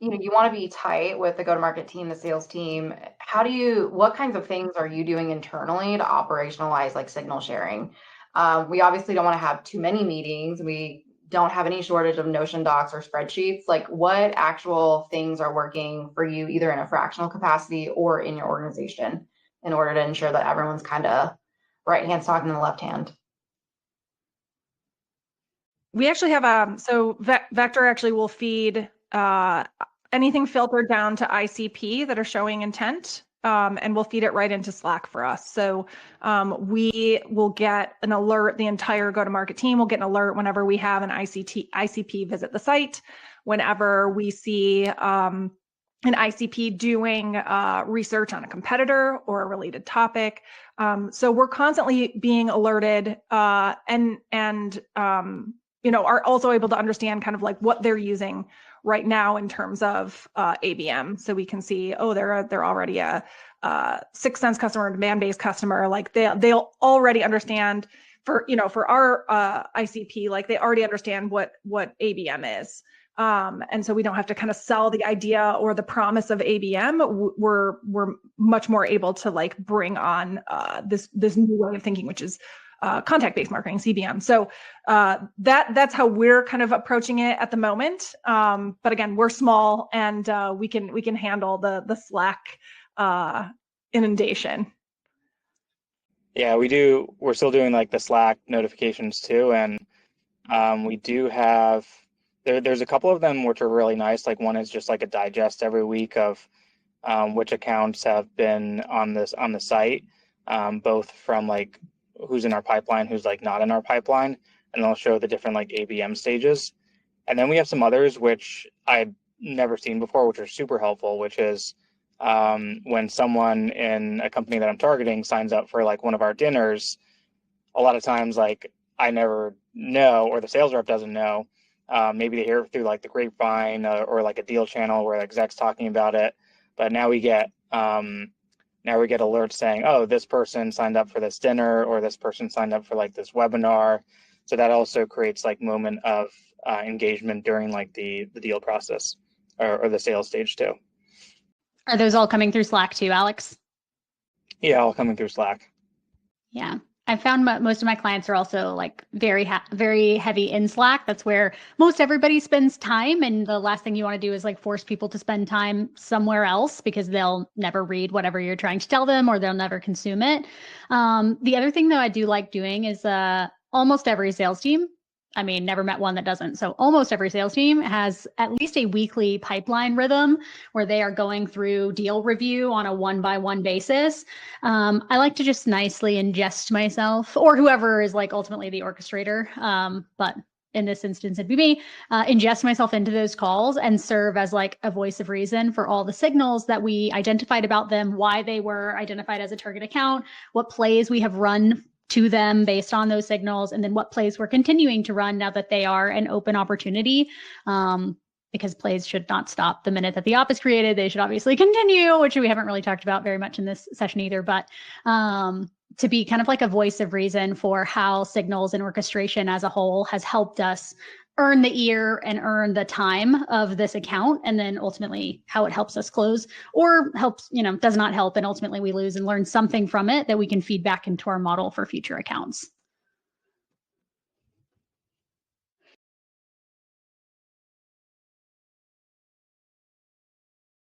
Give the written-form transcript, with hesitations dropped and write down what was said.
you want to be tight with the go-to-market team, the sales team. What kinds of things are you doing internally to operationalize like signal sharing? We obviously don't want to have too many meetings. We don't have any shortage of Notion docs or spreadsheets. Like what actual things are working for you, either in a fractional capacity or in your organization, in order to ensure that everyone's kind of right hand's talking to the left hand? We actually have Vector actually will feed anything filtered down to ICP that are showing intent, and we'll feed it right into Slack for us. So we will get an alert. The entire go-to-market team will get an alert whenever we have an ICP visit the site, whenever we see an ICP doing research on a competitor or a related topic. So we're constantly being alerted and are also able to understand kind of like what they're using right now in terms of ABM. So we can see, they're already a 6th Sense customer, demand-based customer. Like they'll already understand for our ICP, like they already understand what ABM is. And so we don't have to kind of sell the idea or the promise of ABM. We're much more able to like bring on this new way of thinking, which is contact-based marketing, CBM. So that's how we're kind of approaching it at the moment. But again, we're small and we can handle the Slack inundation. Yeah, we do. We're still doing like the Slack notifications too, and we do have there's a couple of them which are really nice. Like one is just like a digest every week of which accounts have been on the site, both from like who's in our pipeline, who's like not in our pipeline, and they'll show the different like ABM stages. And then we have some others which I've never seen before, which are super helpful, which is when someone in a company that I'm targeting signs up for like one of our dinners, a lot of times like I never know, or the sales rep doesn't know. Maybe they hear it through like the grapevine or like a deal channel where the exec's talking about it. But now we get alerts saying, oh, this person signed up for this dinner, or this person signed up for like this webinar. So that also creates like moment of engagement during like the deal process or the sales stage too. Are those all coming through Slack too, Alex? Yeah, all coming through Slack. Yeah. I found most of my clients are also like very heavy in Slack. That's where most everybody spends time. And the last thing you want to do is like force people to spend time somewhere else, because they'll never read whatever you're trying to tell them, or they'll never consume it. The other thing though I do like doing is almost every sales team, I mean, never met one that doesn't. So almost every sales team has at least a weekly pipeline rhythm where they are going through deal review on a 1-by-1 basis. I like to just nicely ingest myself, or whoever is like ultimately the orchestrator. But in this instance, it'd be me, ingest myself into those calls and serve as like a voice of reason for all the signals that we identified about them, why they were identified as a target account, what plays we have run to them based on those signals, and then what plays we're continuing to run now that they are an open opportunity. Because plays should not stop the minute that the op is created. They should obviously continue, which we haven't really talked about very much in this session either. But to be kind of like a voice of reason for how signals and orchestration as a whole has helped us earn the ear and earn the time of this account, and then ultimately how it helps us close, or helps, does not help, and ultimately we lose and learn something from it that we can feed back into our model for future accounts.